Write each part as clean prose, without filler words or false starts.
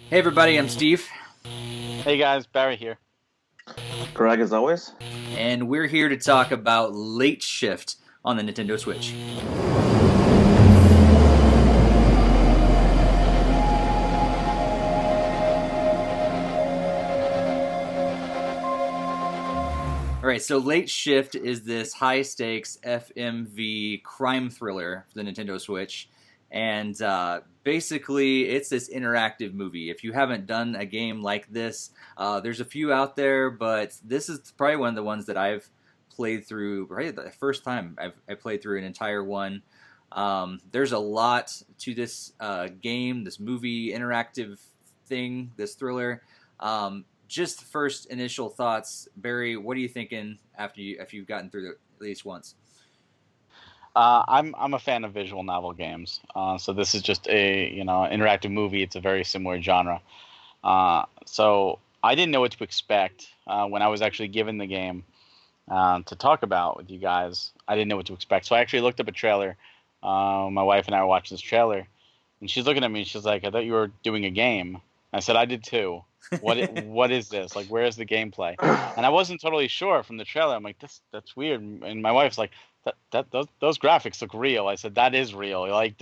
Hey everybody, I'm Steve, Hey guys, Barry here. Greg, as always. and we're here to talk about Late Shift on the Nintendo Switch. All right, so Late Shift is this high stakes FMV crime thriller for the Nintendo Switch. And basically, it's this interactive movie. If you haven't done a game like this, there's a few out there, but this is probably one of the ones that I've played through, right? The first time I played through an entire one. There's a lot to this game, this movie, interactive thing, this thriller. Just first initial thoughts, Barry. What are you thinking after you've gotten through it at least once? I'm a fan of visual novel games, so this is just a interactive movie. It's a very similar genre. So I didn't know what to expect when I was actually given the game to talk about with you guys. I didn't know what to expect, so I actually looked up a trailer. My wife and I were watching this trailer, and she's looking at me. And she's like, "I thought you were doing a game." I said, "I did too. What is this? Like, where's the gameplay?" And I wasn't totally sure from the trailer. I'm like, that's weird. And my wife's like, those graphics look real. I said, that is real. Like,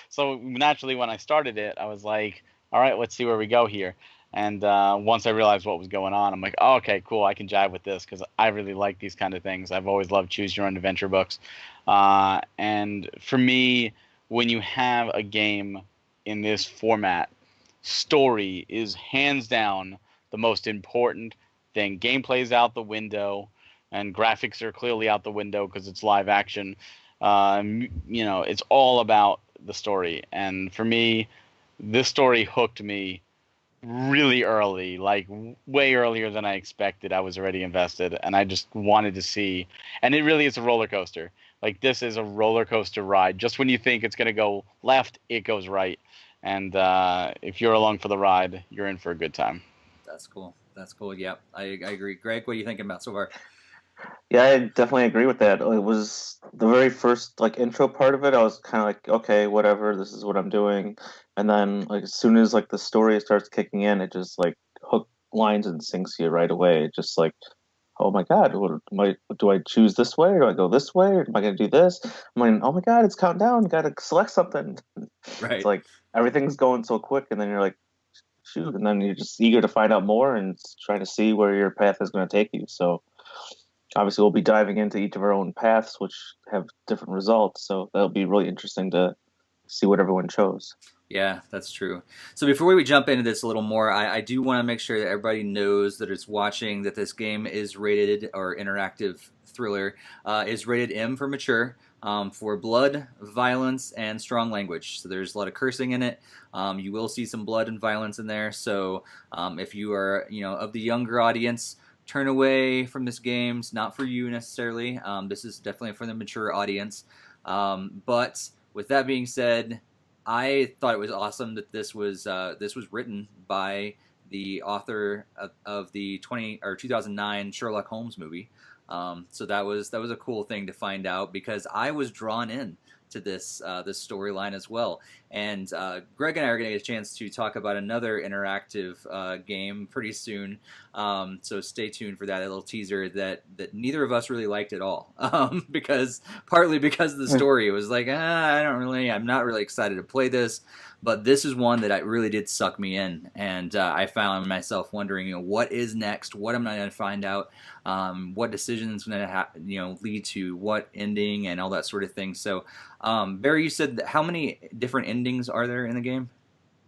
so naturally, when I started it, I was like, all right, let's see where we go here. And once I realized what was going on, I'm like, oh, okay, cool. I can jive with this because I really like these kind of things. I've always loved choose your own adventure books. And for me, when you have a game in this format, story is hands down the most important thing. Gameplay's out the window, and graphics are clearly out the window because it's live action. It's all about the story. And for me, this story hooked me really early, like way earlier than I expected. I was already invested, and I just wanted to see. And it really is a roller coaster. Like, this is a roller coaster ride. Just when you think it's going to go left, it goes right. And if you're along for the ride, you're in for a good time. That's cool. That's cool. Yeah, I agree. Greg, what are you thinking about so far? Yeah, I definitely agree with that. It was the very first intro part of it. I was kind of like, okay, whatever, this is what I'm doing. And then as soon as the story starts kicking in, it just hook lines and sinks you right away. It just oh my God, do I choose this way or do I go this way or am I gonna do this? I'm like, oh my God, it's counting down. Gotta select something. It's Right. like everything's going so quick, and then you're like, shoot, and then you're just eager to find out more and trying to see where your path is going to take you. So obviously, we'll be diving into each of our own paths, which have different results. So that'll be really interesting to see what everyone chose. Yeah, that's true. So before we jump into this a little more, I do want to make sure that everybody knows that it's watching that this game is rated, or interactive thriller is rated M for mature, for blood, violence, and strong language. So there's a lot of cursing in it. You will see some blood and violence in there. So if you are, of the younger audience, turn away from this game. It's not for you necessarily. This is definitely for the mature audience. But with that being said, I thought it was awesome that this was written by the author of the 2009 Sherlock Holmes movie. So that was a cool thing to find out because I was drawn in to this storyline as well. And Greg and I are going to get a chance to talk about another interactive game pretty soon. So stay tuned for that little teaser that neither of us really liked at all. Because partly because of the story, it was like I'm not really excited to play this. But this is one that I really did suck me in, and I found myself wondering, what is next? What am I going to find out? What decisions going to lead to what ending and all that sort of thing. So, Barry, you said how many different endings are there in the game?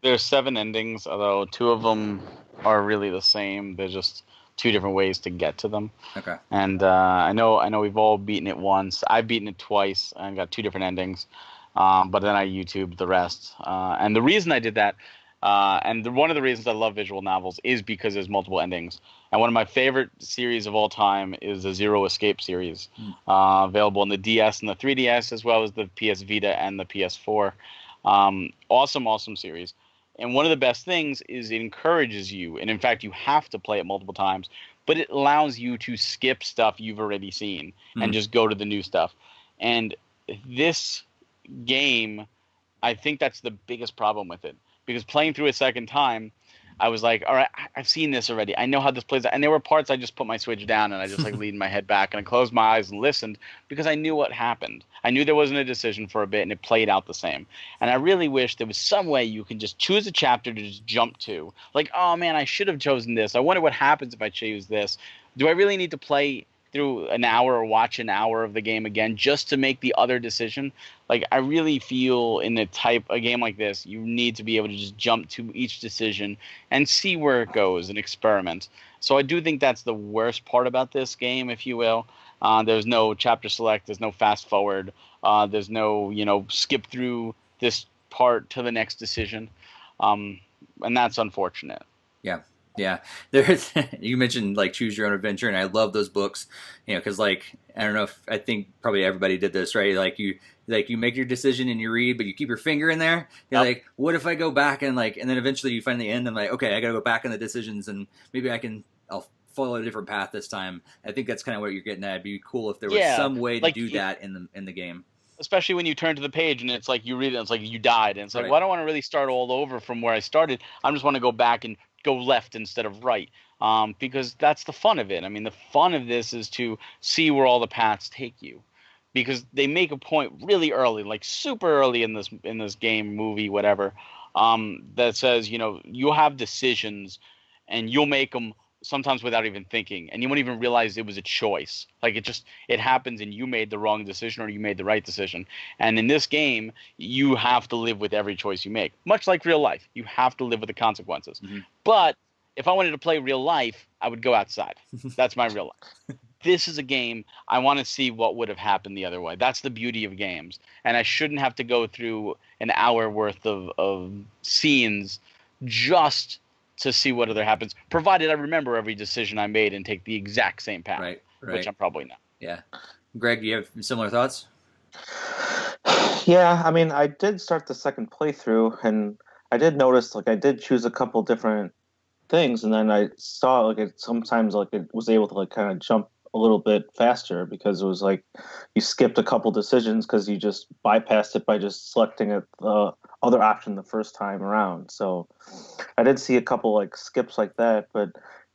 There's seven endings, although two of them are really the same. They're just two different ways to get to them. Okay. And I know we've all beaten it once. I've beaten it twice and got two different endings. But then I YouTubed the rest. And the reason I did that, one of the reasons I love visual novels is because there's multiple endings. And one of my favorite series of all time is the Zero Escape series, Hmm. available on the DS and the 3DS, as well as the PS Vita and the PS4. Awesome, awesome series. And one of the best things is it encourages you, and in fact, you have to play it multiple times, but it allows you to skip stuff you've already seen Hmm. and just go to the new stuff. And this game I think that's the biggest problem with it, because playing through a second time, I was like, all right, I've seen this already. I know how this plays out. And there were parts I just put my Switch down and I just like leaned my head back and I closed my eyes and listened, because I knew what happened. I knew there wasn't a decision for a bit and it played out the same. And I really wish there was some way you can just choose a chapter to just jump to. Like, oh man, I should have chosen this. I wonder what happens if I choose this. Do I really need to play through an hour or watch an hour of the game again just to make the other decision? Like, I really feel in a game like this, you need to be able to just jump to each decision and see where it goes and experiment. So I do think that's the worst part about this game, if you will. There's no chapter select, there's no fast forward, there's no, skip through this part to the next decision. And that's unfortunate. Yeah. Yeah, there's. You mentioned like choose your own adventure, and I love those books. Because like I don't know if I think probably everybody did this, right? Like you make your decision and you read, but you keep your finger in there. You're like, what if I go back and and then eventually you find the end. I'm like, okay, I got to go back in the decisions, and maybe I'll follow a different path this time. I think that's kind of what you're getting at. It'd be cool if there was some way to do that in the game. Especially when you turn to the page and it's like you read it, and it's like you died, and it's like, well, I don't want to really start all over from where I started. I just want to go back and go left instead of right, because that's the fun of it. I mean, the fun of this is to see where all the paths take you, because they make a point really early, like super early in this game, movie, whatever, that says, you'll have decisions and you'll make them sometimes without even thinking, and you won't even realize it was a choice. Like it happens and you made the wrong decision or you made the right decision. And in this game, you have to live with every choice you make, much like real life. You have to live with the consequences. Mm-hmm. But if I wanted to play real life, I would go outside. That's my real life. This is a game I want to see what would have happened the other way. That's the beauty of games. And I shouldn't have to go through an hour worth of scenes just to see what other happens, provided I remember every decision I made and take the exact same path, right. Which I'm probably not. Yeah. Greg, do you have similar thoughts? Yeah, I mean, I did start the second playthrough, and I did notice, I did choose a couple different things, and then I saw, it sometimes, it was able to, kind of jump a little bit faster, because it was you skipped a couple decisions because you just bypassed it by just selecting the other option the first time around. So I did see a couple skips like that, but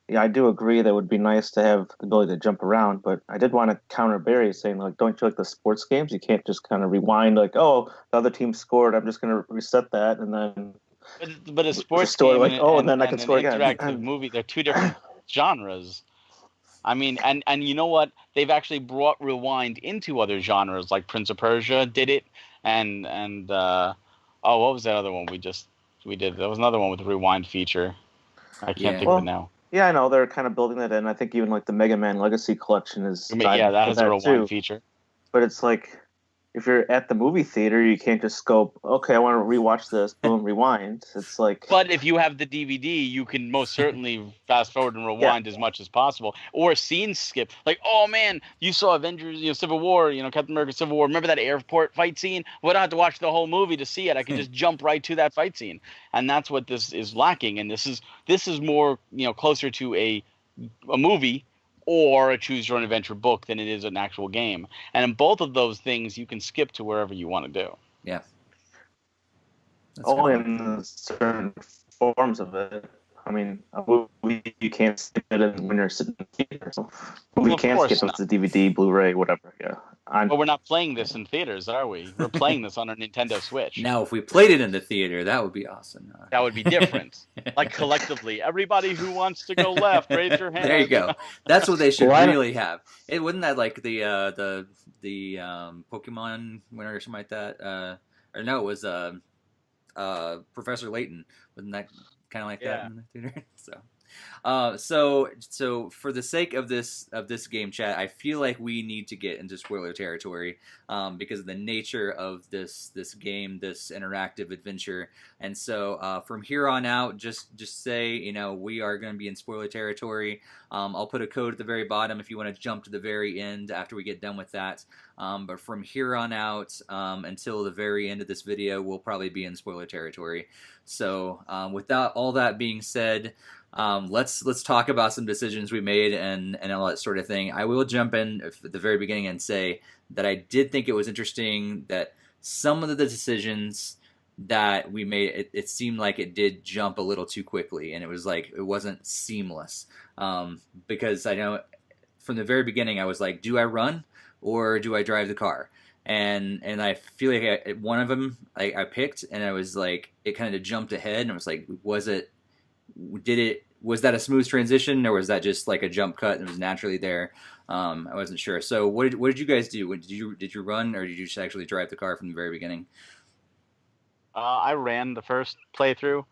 yeah, I do agree that it would be nice to have the ability to jump around. But I did want to counter Barry, saying don't you like the sports games? You can't just kind of rewind oh, the other team scored, I'm just going to reset that, and then but a sports game and then I can score again. Interactive movie, they're two different genres. I mean, and you know what? They've actually brought rewind into other genres, like Prince of Persia did it, and what was that other one we did? There was another one with a rewind feature. I can't think of it now. Yeah, I know they're kind of building that in. I think even the Mega Man Legacy Collection is. That has a rewind feature. But it's if you're at the movie theater, you can't just go, okay, I want to rewatch this, boom, rewind. It's But if you have the DVD, you can most certainly fast forward and rewind as much as possible, or scene skip. Oh man, you saw Avengers, Civil War, Captain America: Civil War. Remember that airport fight scene? Well, I don't have to watch the whole movie to see it. I can just jump right to that fight scene, and that's what this is lacking. And this is more closer to a movie or a choose your own adventure book than it is an actual game. And in both of those things, you can skip to wherever you want to do. Yeah. Only in certain forms of it. I mean, a movie, you can't skip it when you're sitting in the theater. So you can't skip it with the DVD, Blu-ray, whatever. Yeah. Well, we're not playing this in theaters, are we? We're playing this on our Nintendo Switch. Now, if we played it in the theater, that would be awesome. That would be different. Collectively, everybody who wants to go left, raise your hand. There you go. That's what they should really have. It wasn't that the Pokemon winner or something like that. Or no, it was Professor Layton. Wasn't that kind of like that in the theater? So for the sake of this game chat, I feel like we need to get into spoiler territory because of the nature of this game, this interactive adventure. And so from here on out, just say we are going to be in spoiler territory. I'll put a code at the very bottom if you want to jump to the very end after we get done with that. But from here on out until the very end of this video, we'll probably be in spoiler territory. So with all that being said, let's talk about some decisions we made and all that sort of thing. I will jump in at the very beginning and say that I did think it was interesting that some of the decisions that we made it, it seemed like it did jump a little too quickly, and it was like it wasn't seamless. Because I know from the very beginning I was like, do I run or do I drive the car? And I feel like one of them I picked, and I was like, it kind of jumped ahead, and I was like, was that a smooth transition, or was that just like a jump cut and it was naturally there? I wasn't sure. So what did you guys do? Did you run, or did you just actually drive the car from the very beginning? I ran the first playthrough.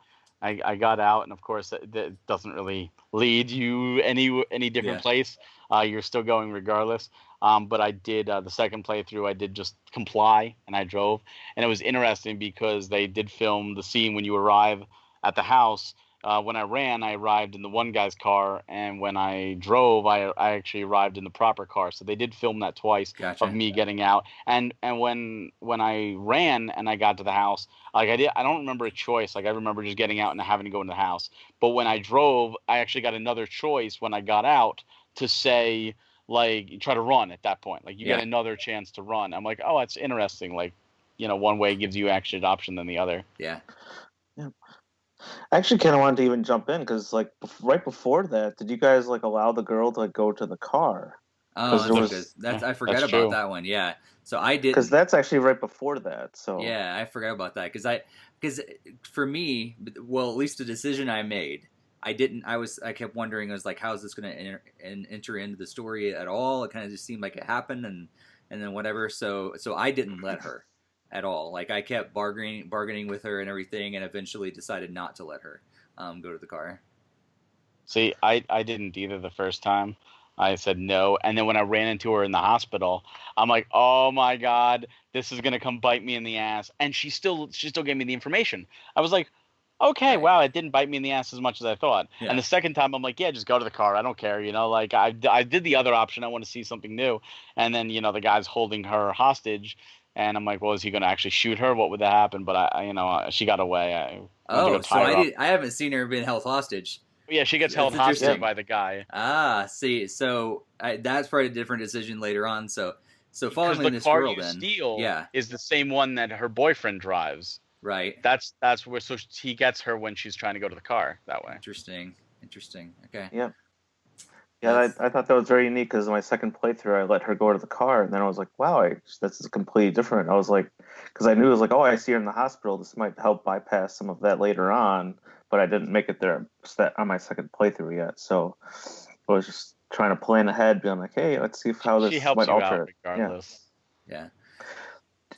I got out, and of course, that doesn't really lead you any different Yeah, place. You're still going regardless. But I did the second playthrough. I did just comply, and I drove. And it was interesting because they did film the scene when you arrive at the house. When I ran, I arrived in the one guy's car, and when I drove, I actually arrived in the proper car. So they did film that twice of gotcha. me getting out. And when I ran and I got to the house, like I don't remember a choice. Like I remember just getting out and having to go into the house. But when I drove, I actually got another choice when I got out to say, like, try to run at that point. Like you get Yeah, another chance to run. I'm like, oh, that's interesting. Like, one way gives you actually an option than the other. yeah. Yeah. I actually kind of wanted to even jump in because like right before that, did you guys like allow the girl to like go to the car? Oh, Because there that's a The, good. was That's I forgot that's about true. that one. Yeah. So I because didn't. that's actually right before that. So Yeah, I forgot about that because for me, well, at least the decision I made, I didn't. I kept wondering. I was like, how is this going to enter into the story at all? It kind of just seemed like it happened, and then whatever. So I didn't let her at all. Like I kept bargaining with her and everything, and eventually decided not to let her go to the car. See, I didn't either the first time. I said no, and then when I ran into her in the hospital, I'm like, oh my god, this is gonna come bite me in the ass. And she still gave me the information. I was like, okay, Right. wow, it didn't bite me in the ass as much as I thought. And Yeah. the second time, I'm like, yeah, just go to the car. I don't care, like I did the other option. I want to see something new. And then the guy's holding her hostage, and I'm like, well, is he gonna actually shoot her? What would that happen? But she got away. I went to go Oh, so tie her up. I haven't seen her been held hostage. Yeah, she gets That's held hostage yeah, interesting. by the guy. Ah, see, so that's probably a different decision later on. So Because following the this car girl, you then, steal yeah, is the same one that her boyfriend drives. right. That's where so he gets her when she's trying to go to the car that way. Interesting, interesting. Okay, yeah. Yeah, that's I thought that was very unique because my second playthrough, I let her go to the car, and then I was like, wow, this is completely different. I was like, because I knew it was like, oh, I see her in the hospital. This might help bypass some of that later on, but I didn't make it there on my second playthrough yet. So I was just trying to plan ahead, being like, hey, let's see how She this helps might you out alter it. Yeah. regardless. yeah,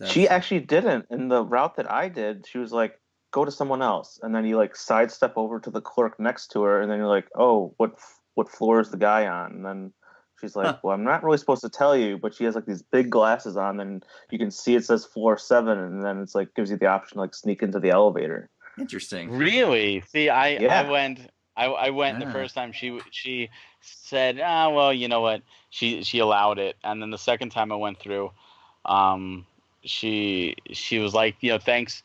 She that's actually didn't. In the route that I did, she was like, go to someone else. And then you like sidestep over to the clerk next to her, and then you're like, oh, what floor is the guy on? And then she's like, huh, well, I'm not really supposed to tell you, but she has like these big glasses on, and you can see it says floor 7, and then it's like gives you the option to like sneak into the elevator. interesting. Really? See, I Yeah. went I went the Ah, first time she said, ah, well, you know what? She allowed it, and then the second time I went through, um, she was like, thanks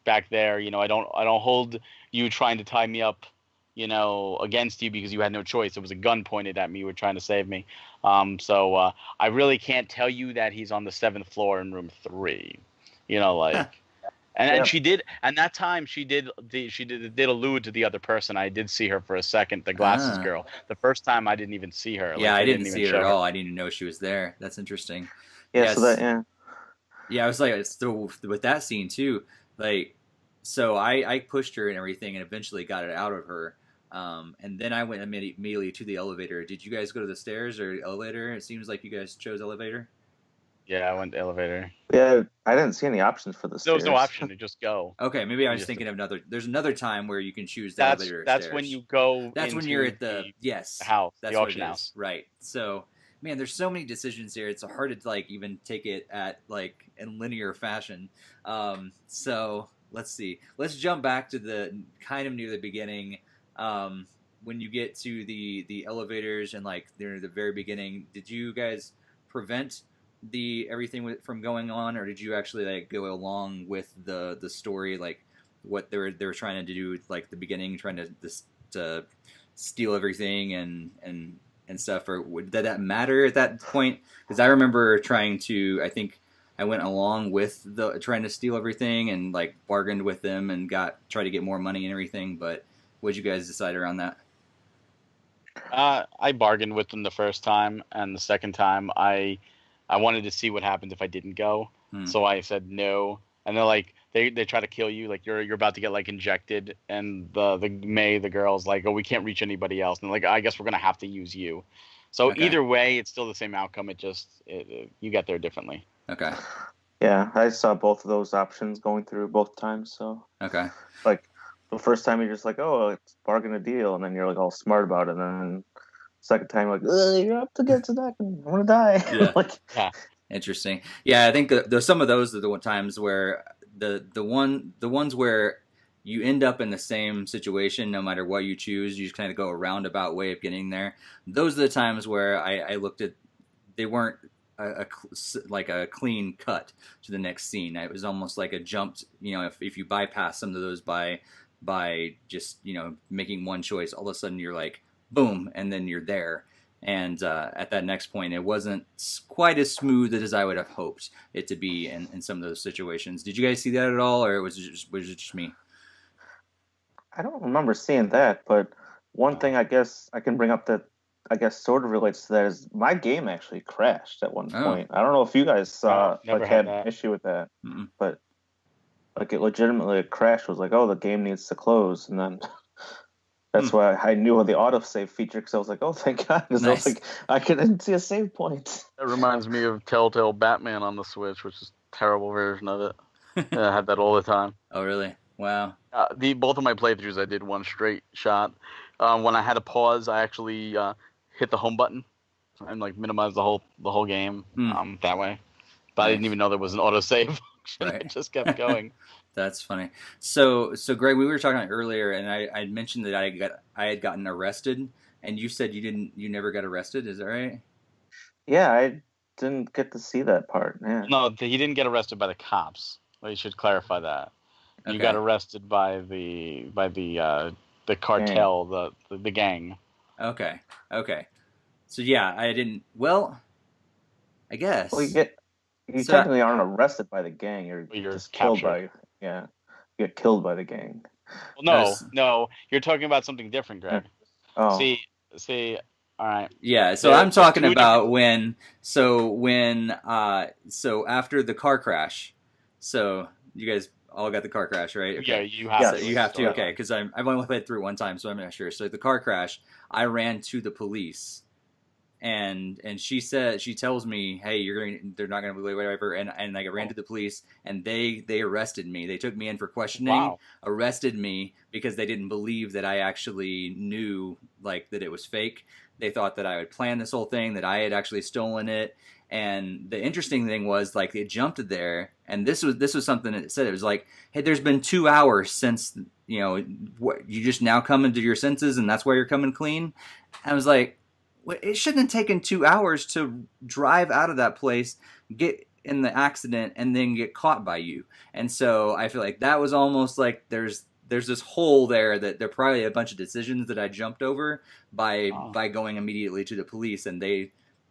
back there. I don't hold you trying to tie me up, against you because you had no choice. It was a gun pointed at me. You were trying to save me. So I really can't tell you that he's on the seventh floor in room 3. huh, Like. And Yeah. she did, and that time she did allude to the other person. I did see her for a second, the glasses ah, girl. The first time I didn't even see her. yeah. Like I they didn't didn't see even her at show her. all. I didn't even know she was there. That's interesting. Yeah. So that Yes, yeah. yeah. I was like, so with that scene too, like, so I pushed her and everything, and eventually got it out of her. And then I went immediately to the elevator. Did you guys go to the stairs or elevator? It seems like you guys chose elevator. Yeah, I went to the elevator. Yeah. I didn't see any options for the There was no stairs. option to just go. Okay, maybe I You was just thinking of another. There's another time where you can choose the that's elevator or that's when stairs. you go That's when you're into at the the yes. house, the That's what it auction is. house. Right. So, man, there's so many decisions here. It's hard to like even take it at like in linear fashion. So let's see. Let's jump back to the kind of near the beginning. When you get to the elevators and like near the very beginning, did you guys prevent the everything from going on, or did you actually like go along with the story, like what they were trying to do, like the beginning, trying to steal everything and stuff, or did that matter at that point? Because I remember trying to, I think I went along with the trying to steal everything and like bargained with them and tried to get more money and everything. But what'd you guys decide around that? I bargained with them the first time, and the second time I wanted to see what happened if I didn't go. Hmm. So I said no, and they're like they try to kill you, like you're about to get like injected, and the girl's like, oh, we can't reach anybody else, and like I guess we're gonna have to use you. So Okay. either way, it's still the same outcome. You get there differently. Okay. Yeah, I saw both of those options going through both times. So Okay. like the first time you're just like, oh, it's bargain a deal, and then you're like all smart about it, and then second time you're like, ugh, you're up against it, I'm gonna die. Yeah. Like, Yeah. Interesting. Yeah, I think there's some of those are the times where the ones where you end up in the same situation no matter what you choose. You just kind of go a roundabout way of getting there. Those are the times where I looked at they weren't like a clean cut to the next scene. It was almost like a jumped. If you bypass some of those by just making one choice, all of a sudden you're like boom, and then you're there. And at that next point, it wasn't quite as smooth as I would have hoped it to be in some of those situations. Did you guys see that at all, or was it just me? I don't remember seeing that, but one thing I guess I can bring up that I guess sort of relates to that is my game actually crashed at one Oh, point. I don't know if you guys Never had had an that. issue with that, mm-mm. but like it legitimately crashed. Was like, oh, the game needs to close, and then Hmm. that's why I knew the autosave feature because I was like, oh, thank God, because I was Nice. like, I couldn't see a save point. That reminds me of Telltale Batman on the Switch, which is a terrible version of it. Yeah, I had that all the time. Oh, really? Wow. The both of my playthroughs, I did one straight shot. When I had to pause, I actually hit the home button and like minimize the whole game Hmm. that way. But I didn't Nice. even know there was an autosave function. It Right. just kept going. That's funny. So Greg, we were talking earlier, and I mentioned that I had gotten arrested, and you said you never got arrested. Is that right? Yeah, I didn't get to see that part. Yeah. No, he didn't get arrested by the cops. Well, you should clarify that. You got Okay. arrested by the Gang. cartel, the gang. Okay. Okay. So yeah, I didn't. Well, I Well, guess. you So technically aren't arrested by the gang. You're You're just killed captured. by, yeah, you get killed by the gang. Well, I no, was. no, you're talking about something different, Yeah. Greg. Oh, See, see. All right. Yeah, so I'm There's talking two different. about so after the car crash. So you guys all got the car crash, right? Yeah, Okay. you have So to you in the have to, okay, storyline. because I've only played through one time, so I'm not sure. So the car crash, I ran to the police, and she tells me, hey, they're not gonna believe whatever, and I ran Oh, to the police, and they arrested me. They took me in for questioning, wow. arrested me because they didn't believe that I actually knew like that it was fake. They thought that I had planned this whole thing, that I had actually stolen it. And the interesting thing was like it jumped there, and this was something that it said. It was like, hey, there's been 2 hours since what you just now come into your senses, and that's why you're coming clean. I was like, it shouldn't have taken 2 hours to drive out of that place, get in the accident, and then get caught by you. And so I feel like that was almost like there's this hole there that there are probably a bunch of decisions that I jumped over Oh. by going immediately to the police, and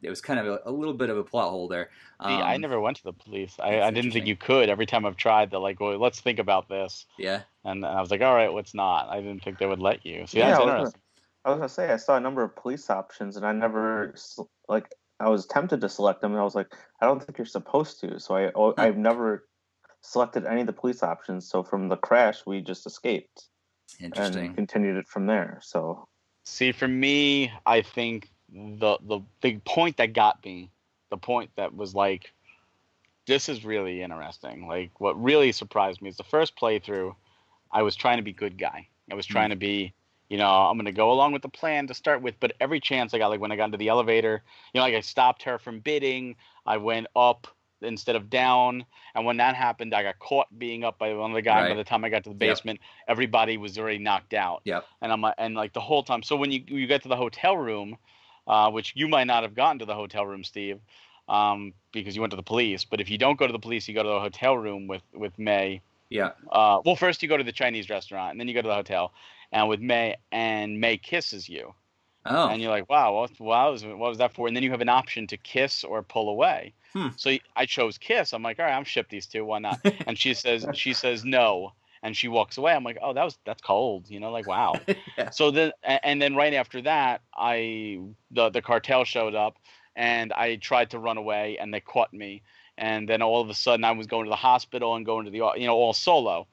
it was kind of a little bit of a plot hole there. See, I never went to the police. I That's didn't think interesting. you could. Every time I've tried, they're like, well, let's think about this. Yeah. And I was like, all right, let's not. I didn't think they would let you. See, yeah. that's interesting. I was gonna say I saw a number of police options, and I never like I was tempted to select them, and I was like, I don't think you're supposed to. So Huh. I've never selected any of the police options. So from the crash, we just escaped and Interesting. continued it from there. So See, for me, I think the point that got me, the point that was like, this is really interesting. Like, what really surprised me is the first playthrough. I was trying to be good guy. I was Hmm. trying to be, I'm going to go along with the plan to start with. But every chance I got, like when I got into the elevator, like I stopped her from bidding. I went up instead of down. And when that happened, I got caught being up by one of the guy. And by Right. the time I got to the Yep. basement, everybody was already knocked out. Yep. And I'm like, and like the whole time. So when you get to the hotel room, which you might not have gotten to the hotel room, Steve, because you went to the police. But if you don't go to the police, you go to the hotel room with May. Yeah. Well, first you go to the Chinese restaurant, and then you go to the hotel, and with May, and May kisses you, Oh. And you're like, wow, what was that for? And then you have an option to kiss or pull away. Hmm. So I chose kiss. I'm like, all right, I'm ship these two. Why not? And she says no, and she walks away. I'm like, oh, that's cold. Like, wow. Yeah. So then right after that, the cartel showed up, and I tried to run away, and they caught me. And then all of a sudden, I was going to the hospital and going to the all solo.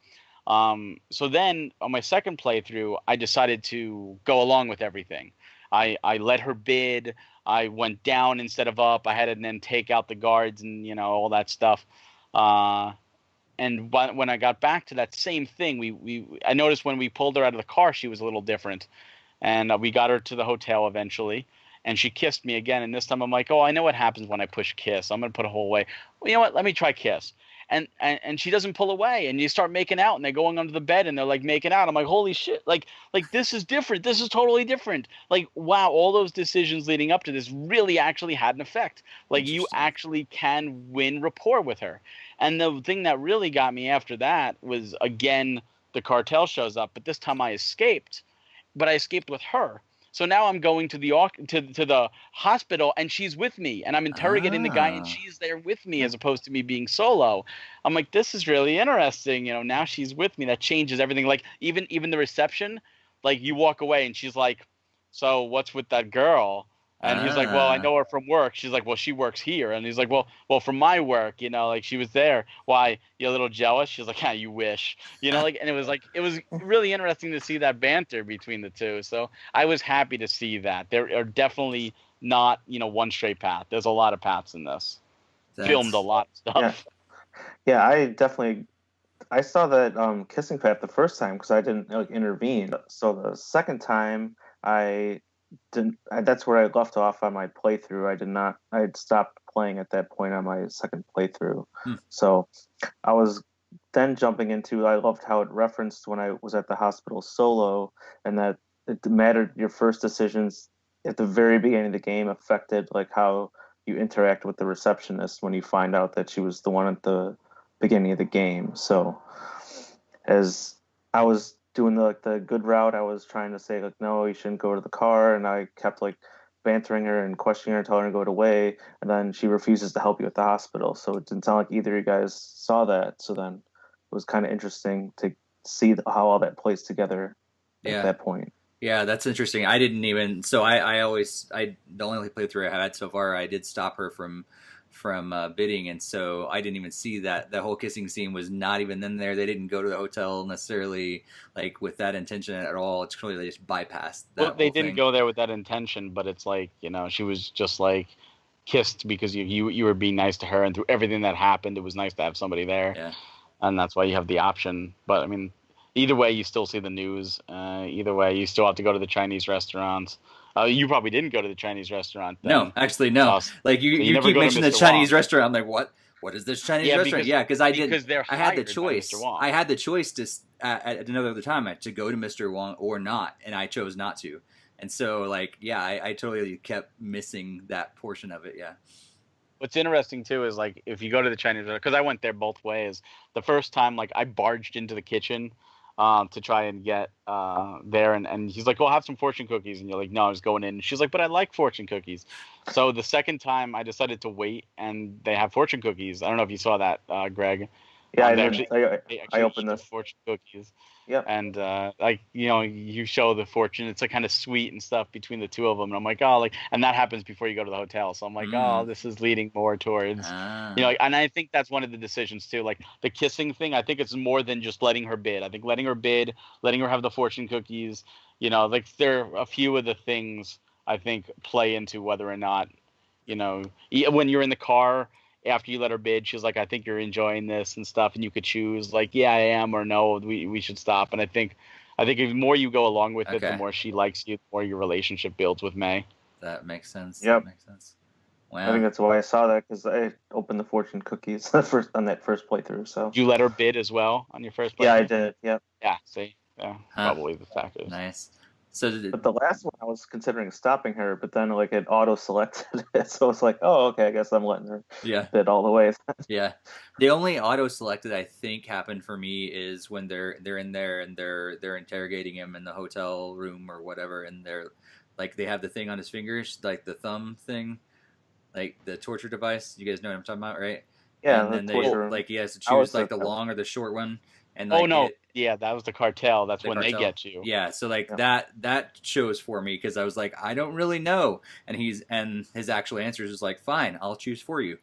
So then on my second playthrough, I decided to go along with everything. I let her bid. I went down instead of up. I had to then take out the guards and all that stuff. Uh, and when I got back to that same thing, I noticed when we pulled her out of the car, she was a little different, and we got her to the hotel eventually. And she kissed me again, and this time I'm like, oh, I know what happens when I push kiss. I'm gonna put a hole away. Well, you know what? Let me try kiss. And she doesn't pull away, and you start making out, and they're going under the bed, and they're like making out. I'm like, holy shit! Like this is different. This is totally different. Like, wow, all those decisions leading up to this really actually had an effect. Like, you Interesting. actually can win rapport with her. And the thing that really got me after that was, again, the cartel shows up, but this time I escaped, but I escaped with her. So now I'm going to the hospital, and she's with me, and I'm interrogating the guy, and Ah. she's there with me, as opposed to me being solo. I'm like, this is really interesting. Now she's with me. That changes everything. Like, even the reception, like, you walk away, and she's like, so what's with that girl? And he's like, well, I Ah. know her from work. She's like, well, she works here. And he's like, well, from my work, like, she was there. Why, you a little jealous? She's like, yeah, you wish, like, and it was really interesting to see that banter between the two. So I was happy to see that. There are definitely not, one straight path. There's a lot of paths in this. Filmed a That's lot of Yeah, stuff. yeah. I saw that kissing path the first time because I didn't like intervene. So the second time I didn't. That's where I left off on my playthrough. I did not. I had stopped playing at that point on my second playthrough. hmm. So I was then jumping into. I loved how it referenced when I was at the hospital solo, and that it mattered. Your first decisions at the very beginning of the game affected like how you interact with the receptionist when you find out that she was the one at the beginning of the game. So as I was doing the good route, I was trying to say like, no, you shouldn't go to the car, and I kept like bantering her and questioning her, telling her to go away, and then she refuses to help you at the hospital. So it didn't sound like either of you guys saw that. So then it was kind of interesting to see how all that plays together at Yeah. that point. Yeah, that's interesting. I didn't even. So I the only playthrough I had so far, I did stop her from bidding, and so I didn't even see that the whole kissing scene was not even in there. They didn't go to the hotel necessarily like with that intention at all. It's clearly they just bypassed Well, that they whole didn't thing. go there with that intention, but it's like, she was just like kissed because you were being nice to her, and through everything that happened, it was nice to have somebody there. Yeah. And that's why you have the option. But I mean, either way, you still see the news. Either way, you still have to go to the Chinese restaurants. You probably didn't go to the Chinese restaurant No, then. actually, no. So, Like you, so you you never keep go to mentioning the Mr. Chinese Wong. restaurant. I'm like, what? What is this Chinese Yeah, restaurant? Yeah, because because they're I had the hired by Mr. choice. Wong. I had the choice to at another other time to go to Mr. Wong or not, and I chose not to. And so, like, yeah, I totally kept missing that portion of it. Yeah. What's interesting too is, like, if you go to the Chinese restaurant, because I went there both ways. The first time, like, I barged into the kitchen to try and get there, and he's like, "Well, have some fortune cookies," and you're like, "No, I was going in." And she's like, "But I like fortune cookies." So the second time, I decided to wait, and they have fortune cookies. I don't know if you saw that, Greg. Yeah, I They did. actually they I actually opened eat the this. fortune cookies, Yep. and like, you show the fortune. It's like kind of sweet and stuff between the two of them, and I'm like, oh, like, and that happens before you go to the hotel. So I'm like, oh, Mm. this is leading more towards, Ah. and I think that's one of the decisions too, like the kissing thing. I think it's more than just letting her bid. I think letting her bid, letting her have the fortune cookies, like, there are a few of the things I think play into whether or not, when you're in the car after you let her bid, she's like, I think you're enjoying this and stuff, and you could choose like, yeah, I am, or no, we should stop. And I think the more you go along with it, the Okay. more she likes you, the more your relationship builds with May. That makes sense. That Yep. makes sense. I think Wow. that's why I saw that because I opened the fortune cookies the first on that first playthrough. So Did you let her bid as well on your first yeah, I playthrough? did. Yep. Yeah, see, yeah, Huh. probably the fact is. Nice. So did it, But the last one, I was considering stopping her, but then like it auto selected it, so it's like, oh, okay, I guess I'm letting her yeah. bid all the way. Yeah, the only auto selected I think happened for me is when they're in there and they're interrogating him in the hotel room or whatever, and Like they have the thing on his fingers, like the thumb thing, like the torture device. You guys know what I'm talking about, right? Yeah, And the then they torture room. like he has to I was choose like the the long or the short one, and Oh like no, it yeah, that was the cartel. That's the when they cartel. get you. Yeah, so like yeah. that shows for me because I was like, I don't really know, and his actual answer is just like, fine, I'll choose for you.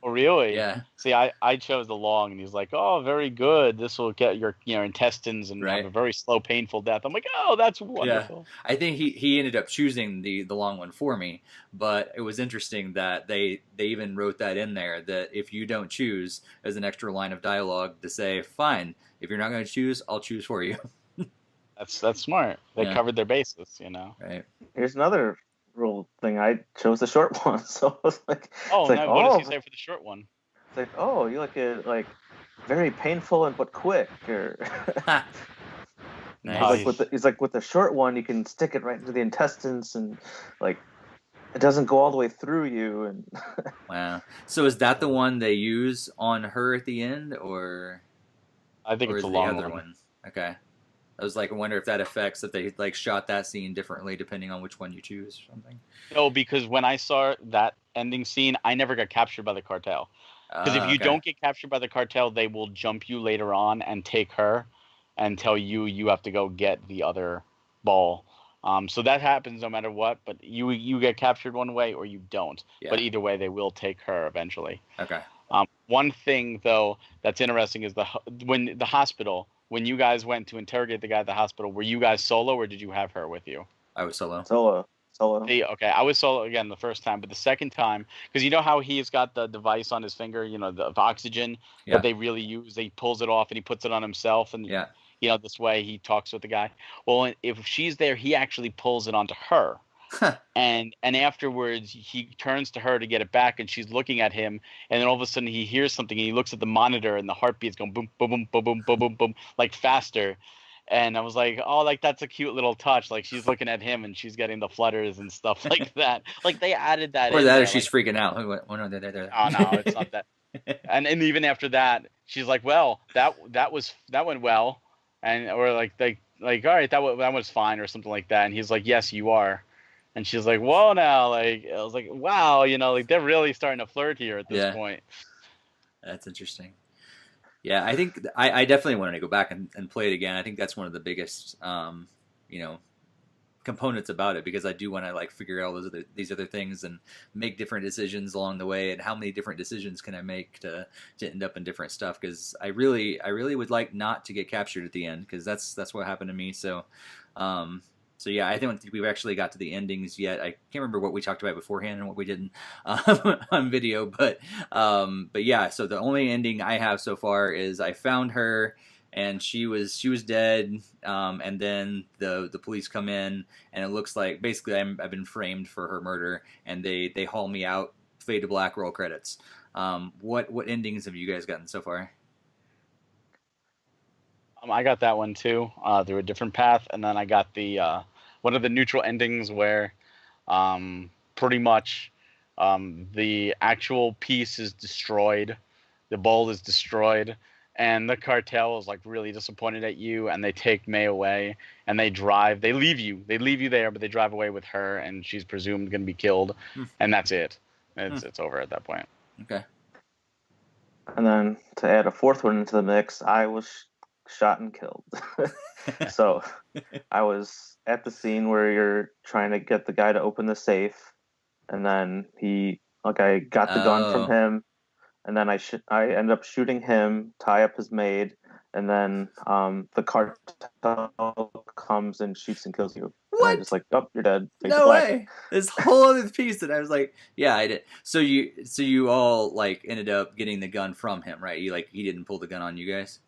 Oh, really? Yeah, See, I chose the long, and he's like, "Oh, very good. This will get your intestines and have right. a very slow, painful death." I'm like, "Oh, that's Yeah, wonderful." I think he ended up choosing the long one for me, but it was interesting that they even wrote that in there that if you don't choose as an extra line of dialogue to say, fine, if you're not going to choose, I'll choose for you. That's smart. They Yeah, covered their bases. right. Here's another rule thing. I chose the short one, so Oh, now what does he say for the short one? it's like oh, you like it like very painful and but quick, or Ha, nice. Nice. he's like with the short one, you can stick it right into the intestines and like it doesn't go all the way through you, and Wow. So is that the one they use on her at the end, I think or it's a is the long other one. one? Okay. I was like, I wonder if that affects if they like shot that scene differently depending on which one you choose or something. No, because when I saw that ending scene, I never got captured by the cartel. Because if you Okay. don't get captured by the cartel, they will jump you later on and take her and tell you have to go get the other ball. So that happens no matter what, but you get captured one way or you don't. But Yeah. either way, they will take her eventually. Okay. One thing though that's interesting is when the hospital, when you guys went to interrogate the guy at the hospital, were you guys solo or did you have her with you? I was solo. solo. See, okay, I was solo again the first time, but the second time, because you know how he's got the device on his finger, the oxygen that Yeah. they really use. He pulls it off and he puts it on himself, and Yeah. this way he talks with the guy. Well, if she's there, he actually pulls it onto her, and afterwards he turns to her to get it back, and she's looking at him, and then all of a sudden he hears something, and he looks at the monitor, and the heartbeat's going boom, boom, boom, boom, boom, boom, boom, boom, like faster. And I was like, oh, like that's a cute little touch. Like she's looking at him and she's getting the flutters and stuff like that. Like they added that Or in that, or there. she's Like, freaking out. Oh no, there. oh no, it's not that. And even after that, she's like, well, that went well, and or like all right, that was fine or something like that. And he's like, yes, you are. And she's like, whoa, now, like I was like, wow, like they're really starting to flirt here at this Yeah, point. that's interesting. Yeah, I think I definitely wanted to go back and play it again. I think that's one of the biggest, you know, components about it because I do want to like figure out these other things and make different decisions along the way. And how many different decisions can I make to end up in different stuff? Because I really would like not to get captured at the end because that's what happened to me. Um, so yeah, I don't think we've actually got to the endings yet. I can't remember what we talked about beforehand and what we didn't on video, but yeah. So the only ending I have so far is I found her and she was dead, and then the police come in and it looks like basically I've been framed for her murder, and they haul me out, fade to black, roll credits. What endings have you guys gotten so far? I got that one too, through a different path, and then I got the one of the neutral endings where, pretty much, the actual piece is destroyed, the bowl is destroyed, and the cartel is like really disappointed at you, and they take May away, and they leave you there, but they drive away with her, and she's presumed going to be killed, Hmm. and that's it. Hmm. It's over at that point. Okay. And then to add a fourth one into the mix, I was shot and killed. So I was at the scene where you're trying to get the guy to open the safe, and then I got the gun from Oh, him, and then I ended up shooting him, tie up his maid, and then the cartel comes and shoots and kills you, and I just what? like, oh, you're dead, fade to No black. way. This whole other piece that I was like, yeah, I did. So you all like ended up getting the gun from him, right? He didn't pull the gun on you guys.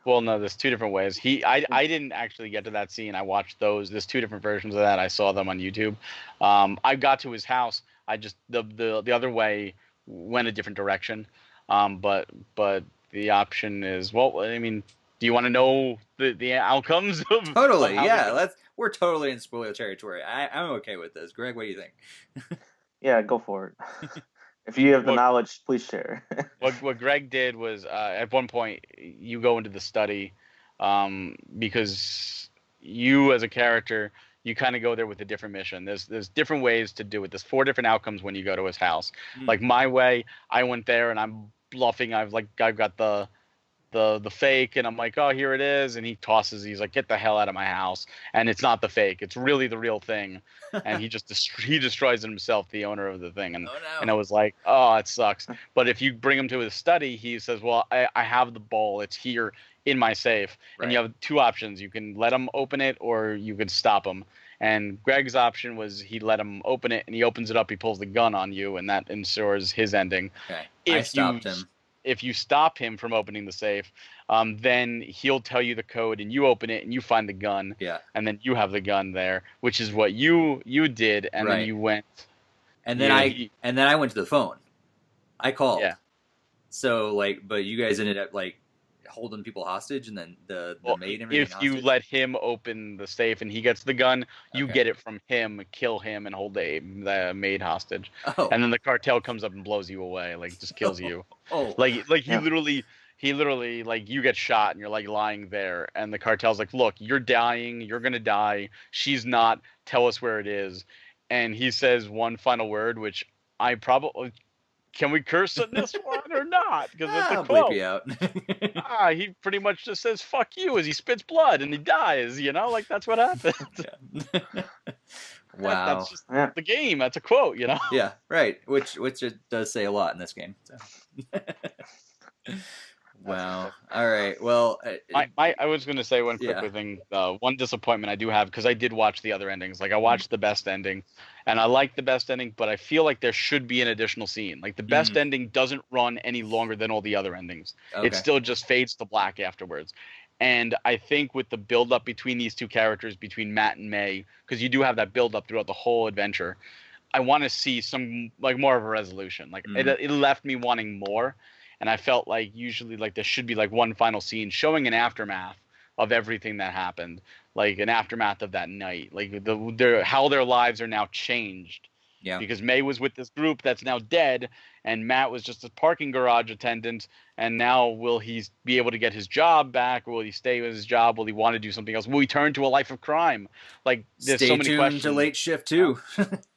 Well, no, there's two different ways. I didn't actually get to that scene. I watched those. There's two different versions of that. I saw them on YouTube. I got to his house. I just the other way went a different direction. But the option is, well, I mean, do you want to know the outcomes of Totally, how the yeah. game? We're totally in spoiler territory. I'm okay with this. Greg, what do you think? Yeah, go for it. If you have the What knowledge, please share. what Greg did was, at one point you go into the study, because you as a character, you kind of go there with a different mission. There's different ways to do it. There's 4 different outcomes when you go to his house. Like my way, I went there and I'm bluffing. I've got the fake, and I'm like, oh, here it is, and he's like, get the hell out of my house, and it's not the fake, it's really the real thing, and he destroys it himself, the owner of the thing, and Oh no. and I was like, oh, it sucks. But if you bring him to his study, he says, well, I have the ball, it's here in my safe, and you Right. have 2 options: you can let him open it or you can stop him. And Greg's option was he let him open it, and he opens it up, he pulls the gun on you, and that ensures his ending. Okay. I if you stopped him. if you stop him from opening the safe, then he'll tell you the code, and you open it, and you find the gun, Yeah. and then you have the gun there, which is what you did, and then Right. you went. And then I went to the phone. I called. Yeah. So like, but you guys ended up like holding people hostage, and then the maid and everything If you hostage? let him open the safe and he gets the gun, you Okay. get it from him, kill him, and hold the maid hostage. Oh. And then the cartel comes up and blows you away, like just kills you. Oh. Like Yeah. he literally like you get shot and you're like lying there, and the cartel's like, look, you're dying, you're gonna die. She's not. Tell us where it is. And he says one final word, which I probably can we curse in this one or not? Because it's a I'll bleep quote. you out. He pretty much just says "fuck you" as he spits blood and he dies. Like that's what happens. Wow. That's just Yeah. the game. That's a quote. Yeah, right. Which it does say a lot in this game. So. Wow. All right. Well, I was going to say one quick Yeah. thing. One disappointment I do have, because I did watch the other endings. Like I watched the best ending, and I like the best ending, but I feel like there should be an additional scene. Like the best ending doesn't run any longer than all the other endings. Okay. It still just fades to black afterwards. And I think with the build up between these 2 characters, between Matt and May, because you do have that build up throughout the whole adventure, I want to see some like more of a resolution. Like it left me wanting more. And I felt like usually like there should be like one final scene showing an aftermath of everything that happened, like an aftermath of that night, like how their lives are now changed. Yeah. Because May was with this group that's now dead, and Matt was just a parking garage attendant. And now will he be able to get his job back, or will he stay with his job? Will he want to do something else? Will he turn to a life of crime? Like there's Stay so many tuned questions. to Late Shift 2.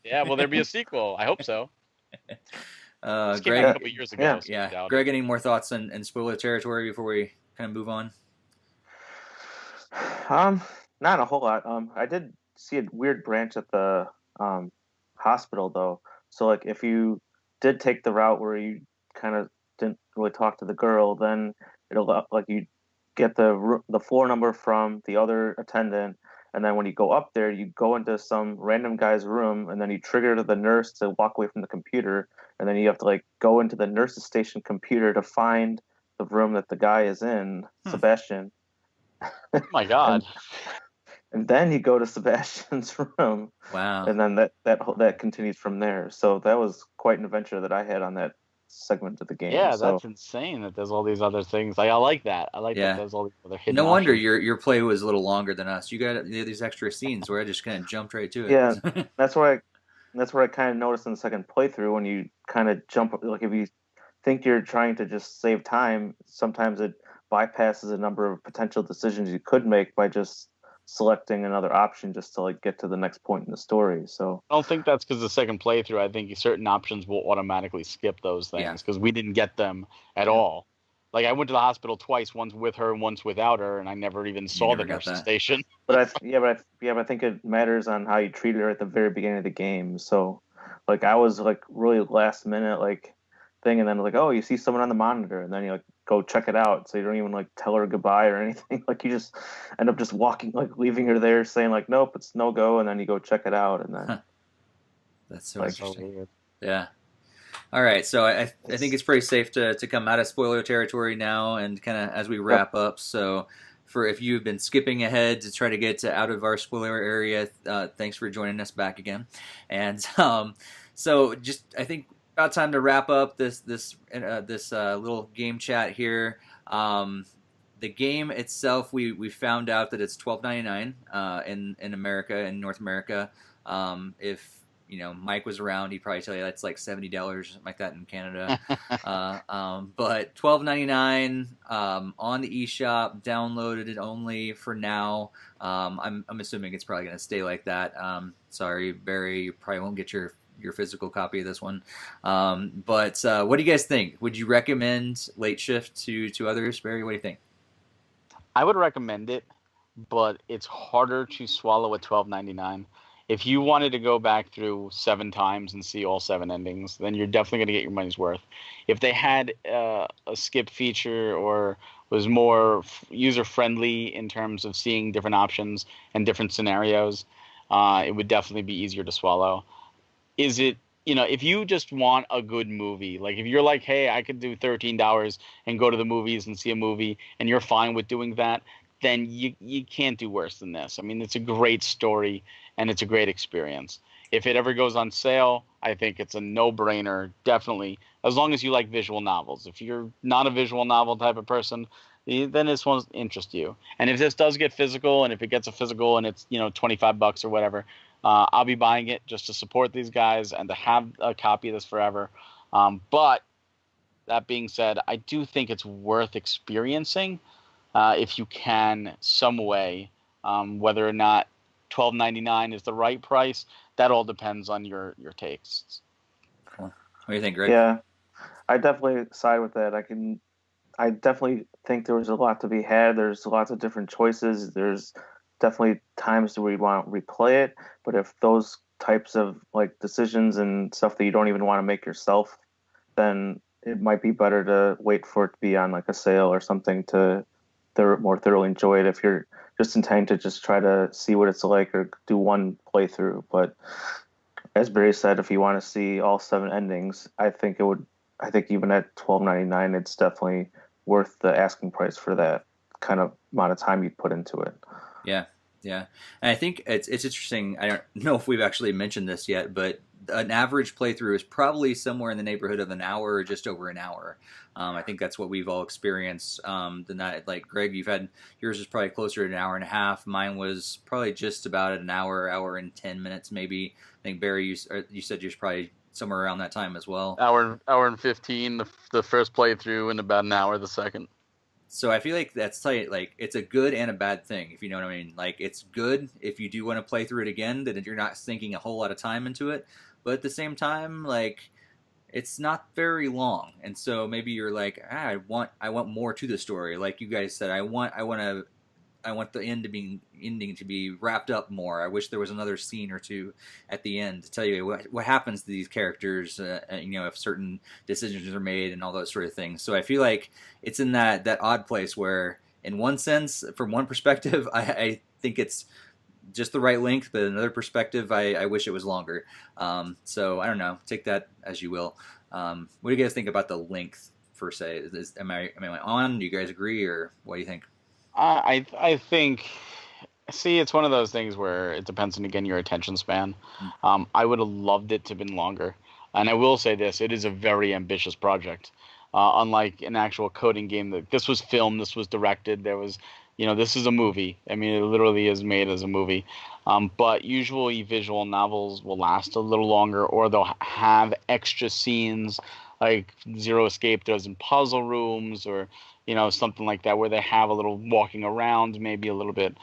Yeah, will there be a sequel? I hope so. This came out Greg, a couple years ago. So yeah. I doubt it. Greg, any more thoughts in spoiler territory before we kind of move on? Not a whole lot. I did see a weird branch at the hospital though. So like, if you did take the route where you kind of didn't really talk to the girl, then it'll like you get the floor number from the other attendant, and then when you go up there, you go into some random guy's room, and then you trigger the nurse to walk away from the computer, and then you have to like go into the nurse's station computer to find the room that the guy is in, Sebastian. Oh my God. And then you go to Sebastian's room. Wow. And then that continues from there. So that was quite an adventure that I had on that segment of the game. Yeah, so, that's insane that there's all these other things. I like that. I like that there's all these other hidden No wonder options. your play was a little longer than us. You got these extra scenes where I just kind of jumped right to it. Yeah, that's where I kind of noticed in the second playthrough, when you kind of jump, like if you think you're trying to just save time, sometimes it bypasses a number of potential decisions you could make by just selecting another option just to like get to the next point in the story. So I don't think that's because the second playthrough. I think certain options will automatically skip those things because we didn't get them at all. Like I went to the hospital twice, once with her and once without her, and I never even saw the nurse's station. But I think it matters on how you treat her at the very beginning of the game. So like I was like really last minute like thing, and then like, oh, you see someone on the monitor, and then you like go check it out, so you don't even like tell her goodbye or anything. Like you just end up just walking, like leaving her there saying like, nope, it's no go, and then you go check it out, and then that's so interesting. Yeah. All right, so I think it's pretty safe to come out of spoiler territory now, and kind of as we wrap up. So for if you've been skipping ahead to try to get out of our spoiler area, thanks for joining us back again. And so just I think about time to wrap up this little game chat here. The game itself, we found out that it's $12.99 in America, in North America. If Mike was around, he'd probably tell you that's like $70 something like that in Canada. But $12.99 on the eShop, downloaded it only for now. I'm assuming it's probably going to stay like that. Sorry, Barry, you probably won't get your physical copy of this one. But what do you guys think? Would you recommend Late Shift to others, Barry? What do you think? I would recommend it, but it's harder to swallow at $12.99. If you wanted to go back through 7 times and see all 7 endings, then you're definitely going to get your money's worth. If they had a skip feature or was more user friendly in terms of seeing different options and different scenarios, it would definitely be easier to swallow. Is it, if you just want a good movie, like if you're like, hey, I could do $13 and go to the movies and see a movie, and you're fine with doing that, then you can't do worse than this. I mean, it's a great story and it's a great experience. If it ever goes on sale, I think it's a no-brainer, definitely, as long as you like visual novels. If you're not a visual novel type of person, then this won't interest you. And if this does get physical, and if it gets a physical and it's $25 or whatever, I'll be buying it just to support these guys and to have a copy of this forever. But that being said, I do think it's worth experiencing if you can some way. Whether or not $12.99 is the right price, that all depends on your tastes. Cool. What do you think, Greg? Yeah, I definitely side with that. I definitely think there was a lot to be had. There's lots of different choices. There's definitely times where you want to replay it, but if those types of like decisions and stuff that you don't even want to make yourself, then it might be better to wait for it to be on like a sale or something to more thoroughly enjoy it if you're just intending to just try to see what it's like or do one playthrough. But as Barry said, if you want to see all 7 endings, I think even at $12.99, it's definitely worth the asking price for that kind of amount of time you put into it. Yeah, yeah, and I think it's interesting. I don't know if we've actually mentioned this yet, but an average playthrough is probably somewhere in the neighborhood of an hour or just over an hour. I think that's what we've all experienced. The night, like Greg, you've had yours is probably closer to an hour and a half. Mine was probably just about an hour and 10 minutes, maybe. I think Barry, you said yours probably somewhere around that time as well. Hour and 15 the first playthrough, and about an hour the second. So I feel like that's tight. Like it's a good and a bad thing, if you know what I mean. Like it's good if you do want to play through it again, that you're not sinking a whole lot of time into it. But at the same time, like it's not very long, and so maybe you're like, I want more to the story. Like you guys said, I want the ending to be wrapped up more. I wish there was another scene or two at the end to tell you what happens to these characters, if certain decisions are made and all those sort of things. So I feel like it's in that odd place where, in one sense, from one perspective, I think it's just the right length, but another perspective, I wish it was longer. So I don't know. Take that as you will. What do you guys think about the length per se? Am I on? Do you guys agree, or what do you think? I think, see, it's one of those things where it depends on, again, your attention span. I would have loved it to have been longer. And I will say this, it is a very ambitious project. Unlike an actual coding game, this was filmed, this was directed, this is a movie. I mean, it literally is made as a movie. But usually visual novels will last a little longer, or they'll have extra scenes like Zero Escape does in puzzle rooms, or something like that, where they have a little walking around, maybe a little bit.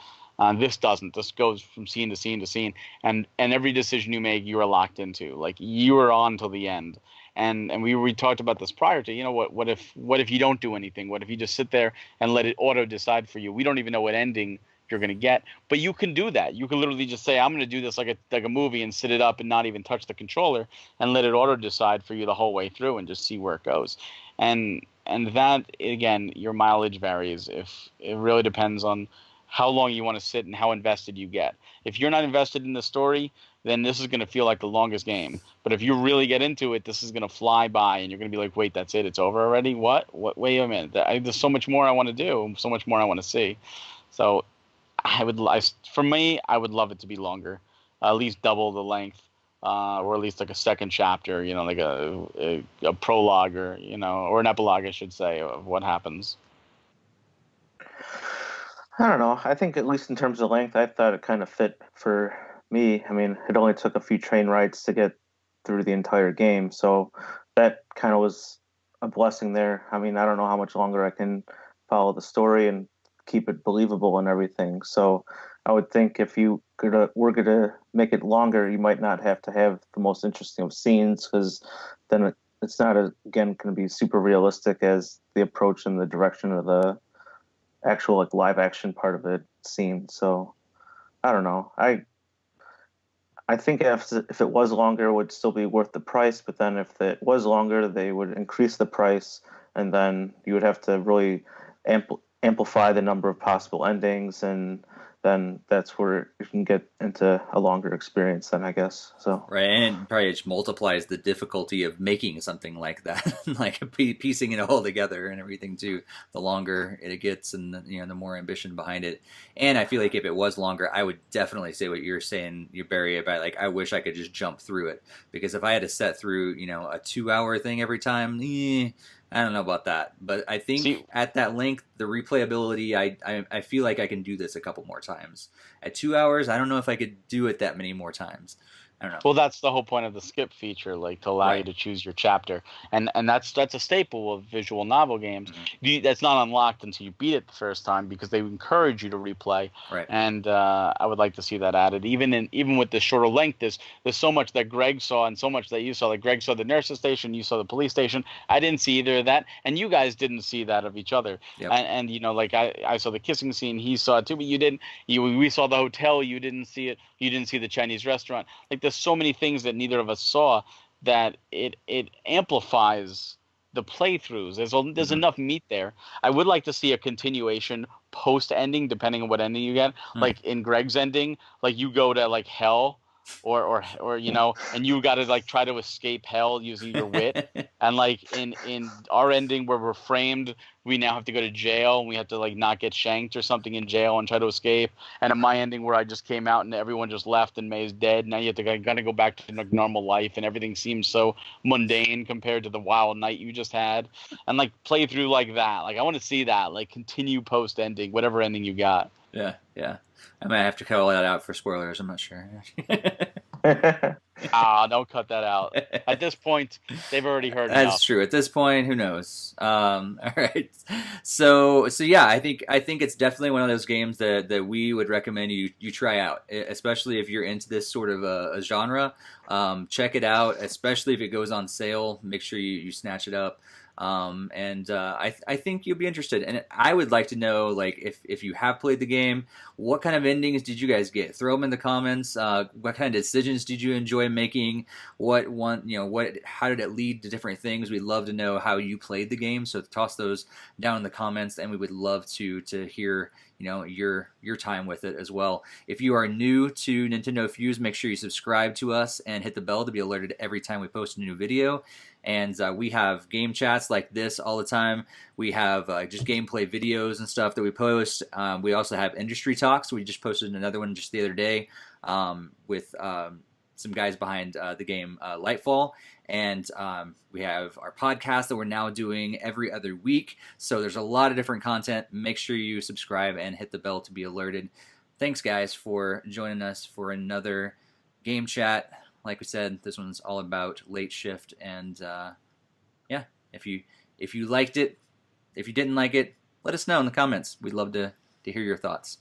This doesn't. This goes from scene to scene to scene, and every decision you make, you are locked into. Like you are on till the end. And we talked about this prior to, what if you don't do anything? What if you just sit there and let it auto decide for you? We don't even know what ending you're going to get, but you can do that. You can literally just say, I'm going to do this like a movie, and sit it up and not even touch the controller and let it auto decide for you the whole way through and just see where it goes. And that, again, your mileage varies. If it really depends on how long you want to sit and how invested you get. If you're not invested in the story, then this is going to feel like the longest game. But if you really get into it, this is going to fly by, and you're going to be like, wait, that's it? It's over already? What? Wait a minute. There's so much more I want to do, so much more I want to see. So for me, I would love it to be longer, at least double the length, or at least like a second chapter, like a prologue, or or an epilogue, I should say, of what happens. I don't know. I think at least in terms of length, I thought it kind of fit for me, I mean, it only took a few train rides to get through the entire game, so that kind of was a blessing there. I mean, I don't know how much longer I can follow the story and keep it believable and everything. So I would think if you were gonna make it longer, you might not have to have the most interesting of scenes because then it's not again going to be super realistic as the approach and the direction of the actual like live action part of it seemed. So I don't know. I think if it was longer, it would still be worth the price. But then if it was longer, they would increase the price, and then you would have to really amplify the number of possible endings, and then that's where you can get into a longer experience. Then I guess so. Right, and it probably just multiplies the difficulty of making something like that, like piecing it all together and everything too. The longer it gets, and the more ambition behind it. And I feel like if it was longer, I would definitely say what you're saying, you Barry, about like I wish I could just jump through it because if I had to set through a 2 hour thing every time, I don't know about that. But I think See, at that length, the replayability, I feel like I can do this a couple more times. At 2 hours, I don't know if I could do it that many more times. I don't know. well, that's the whole point of the skip feature, like to allow you Right. to choose your chapter, and that's a staple of visual novel games. Mm-hmm. That's not unlocked until you beat it the first time because they encourage you to replay, Right. and I would like to see that added. Even with the shorter length, there's so much that Greg saw and so much that you saw. Like Greg saw the nurse's station, you saw the police station. I didn't see either of that, and you guys didn't see that of each other. Yep. And like I saw the kissing scene, he saw it too, but you didn't. We saw the hotel, you didn't see it. You didn't see the Chinese restaurant. Like there's so many things that neither of us saw that it amplifies the playthroughs. There's Mm-hmm. enough meat there. I would like to see a continuation post ending, depending on what ending you get. Hmm. Like in Greg's ending, like you go to like hell, or and you got to like try to escape hell using your wit. And like in our ending where we're framed, we now have to go to jail and we have to like not get shanked or something in jail and try to escape. And in my ending where I just came out and everyone just left and May's dead, now you have to kind of go back to like normal life and everything seems so mundane compared to the wild night you just had. And like play through like that. Like I want to see that. Like continue post ending, whatever ending you got. Yeah. Yeah. I might have to cut all that out for spoilers. I'm not sure. Don't cut that out. At this point, they've already heard That's enough. true. At this point, who knows? All right. So yeah, I think it's definitely one of those games that we would recommend you try out, especially if you're into this sort of a genre. Check it out, especially if it goes on sale. Make sure you snatch it up. And I think you'll be interested. And I would like to know, like, if you have played the game, what kind of endings did you guys get? Throw them in the comments. What kind of decisions did you enjoy making? How did it lead to different things? We'd love to know how you played the game. So toss those down in the comments, and we would love to hear your time with it as well. If you are new to NintendoFuse, make sure you subscribe to us and hit the bell to be alerted every time we post a new video. And we have game chats like this all the time. We have just gameplay videos and stuff that we post. We also have industry talks. We just posted another one just the other day with some guys behind the game Lightfall. And we have our podcast that we're now doing every other week. So there's a lot of different content. Make sure you subscribe and hit the bell to be alerted. Thanks, guys, for joining us for another game chat. Like we said, this one's all about late shift, and yeah, if you liked it, if you didn't like it, let us know in the comments. We'd love to hear your thoughts.